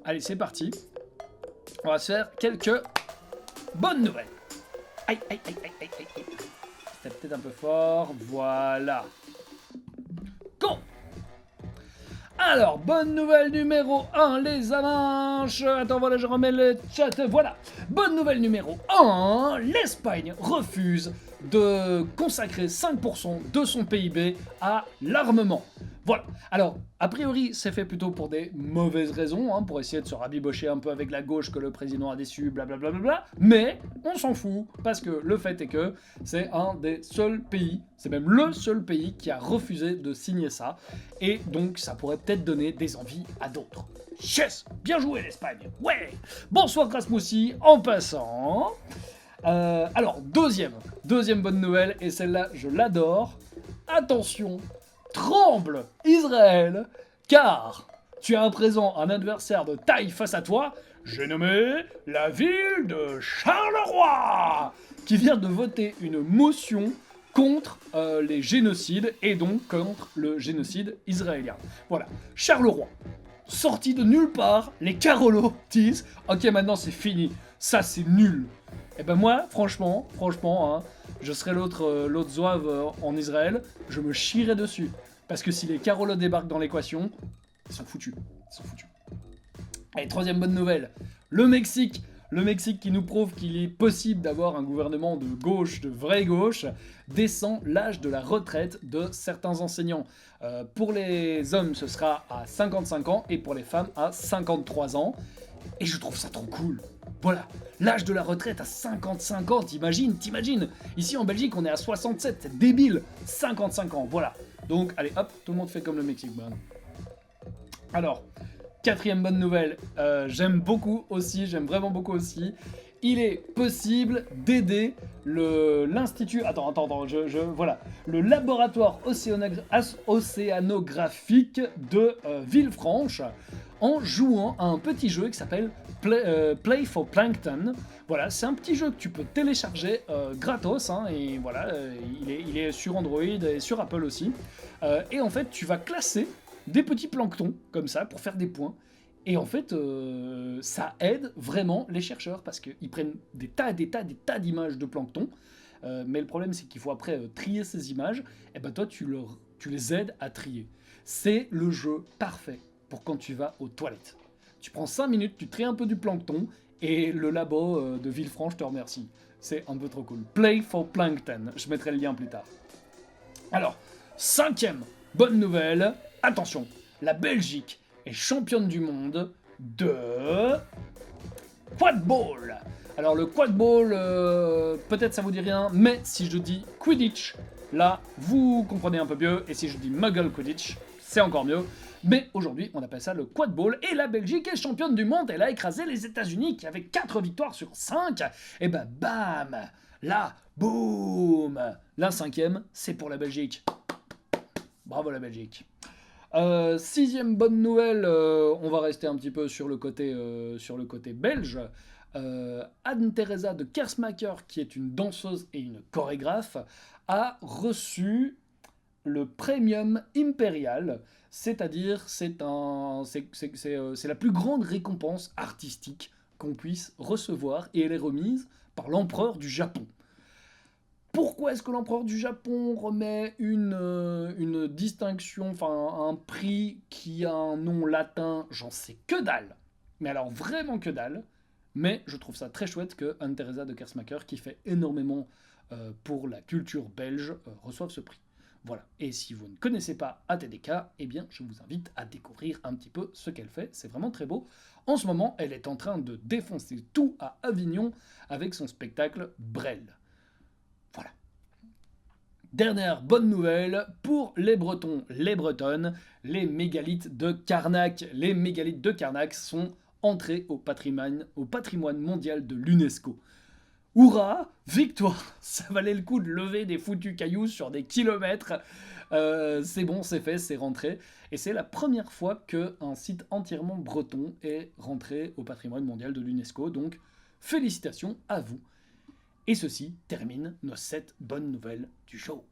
Allez, c'est parti. On va se faire quelques bonnes nouvelles. Aïe, aïe, aïe, aïe, aïe, aïe. C'était peut-être un peu fort. Voilà. Go. Alors, bonne nouvelle numéro 1, les avalanches. Attends, voilà, je remets le chat. Voilà. Bonne nouvelle numéro 1, l'Espagne refuse de consacrer 5% de son PIB à l'armement. Voilà. Alors, a priori, c'est fait plutôt pour des mauvaises raisons, hein, pour essayer de se rabibocher un peu avec la gauche que le président a déçu, blablabla. Bla bla bla, mais on s'en fout, parce que le fait est que c'est un des seuls pays, c'est même le seul pays qui a refusé de signer ça, et donc ça pourrait peut-être donner des envies à d'autres. Yes, bien joué l'Espagne, ouais. Bonsoir Rasmoussi, en passant. Alors, deuxième bonne nouvelle, et celle-là, je l'adore. Attention, tremble Israël, car tu as à présent un adversaire de taille face à toi, j'ai nommé la ville de Charleroi, qui vient de voter une motion contre les génocides, et donc contre le génocide israélien. Voilà, Charleroi. Sorti de nulle part, les Carolos disent « Ok, maintenant c'est fini, ça c'est nul ». Et ben moi, franchement, hein, je serais l'autre zouave en Israël, je me chierais dessus. Parce que si les Carolos débarquent dans l'équation, ils sont foutus. Allez, troisième bonne nouvelle, le Mexique. Le Mexique qui nous prouve qu'il est possible d'avoir un gouvernement de gauche, de vraie gauche, descend l'âge de la retraite de certains enseignants. Pour les hommes, ce sera à 55 ans et pour les femmes à 53 ans. Et je trouve ça trop cool. Voilà, l'âge de la retraite à 55 ans, t'imagines. Ici en Belgique, on est à 67, c'est débile. 55 ans, voilà. Donc, allez, hop, tout le monde fait comme le Mexique, man. Alors, quatrième bonne nouvelle, j'aime vraiment beaucoup aussi. Il est possible d'aider l'institut... Attends, voilà. Le laboratoire océanographique de Villefranche en jouant à un petit jeu qui s'appelle Play for Plankton. Voilà, c'est un petit jeu que tu peux télécharger gratos, hein, et voilà, il est sur Android et sur Apple aussi. Et en fait, tu vas classer des petits planctons, comme ça, pour faire des points. Et en fait, ça aide vraiment les chercheurs, parce qu'ils prennent des tas d'images de plancton, mais le problème, c'est qu'il faut après trier ces images, et ben toi, tu les aides à trier. C'est le jeu parfait pour quand tu vas aux toilettes. Tu prends 5 minutes, tu tries un peu du plancton, et le labo de Villefranche te remercie. C'est un peu trop cool. Play for Plankton, je mettrai le lien plus tard. Alors, cinquième bonne nouvelle, attention, la Belgique est championne du monde de quadball. Alors le quadball, peut-être ça vous dit rien, mais si je dis Quidditch, là vous comprenez un peu mieux, et si je dis Muggle Quidditch, c'est encore mieux. Mais aujourd'hui, on appelle ça le quadball, et la Belgique est championne du monde, elle a écrasé les États-Unis qui avaient 4 victoires sur 5, et ben bam, là, boum, la cinquième, c'est pour la Belgique. Bravo la Belgique. Sixième bonne nouvelle, on va rester un petit peu sur le côté belge. Anne-Theresa de Kersmacher, qui est une danseuse et une chorégraphe, a reçu le Premium Impérial, c'est-à-dire c'est la plus grande récompense artistique qu'on puisse recevoir, et elle est remise par l'empereur du Japon. Pourquoi est-ce que l'empereur du Japon remet une distinction, enfin un prix qui a un nom latin? J'en sais que dalle. Mais alors vraiment que dalle. Mais je trouve ça très chouette que Anne-Theresa de Kersmacher, qui fait énormément pour la culture belge, reçoive ce prix. Voilà. Et si vous ne connaissez pas ATDK, eh bien je vous invite à découvrir un petit peu ce qu'elle fait. C'est vraiment très beau. En ce moment, elle est en train de défoncer tout à Avignon avec son spectacle Brel. Voilà. Dernière bonne nouvelle pour les Bretons, les Bretonnes, les mégalithes de Carnac. Les mégalithes de Carnac sont entrés au patrimoine mondial de l'UNESCO. Hurrah, victoire, ça valait le coup de lever des foutus cailloux sur des kilomètres. C'est bon, c'est fait, c'est rentré. Et c'est la première fois qu'un site entièrement breton est rentré au patrimoine mondial de l'UNESCO. Donc, félicitations à vous. Et ceci termine nos 7 bonnes nouvelles du jour.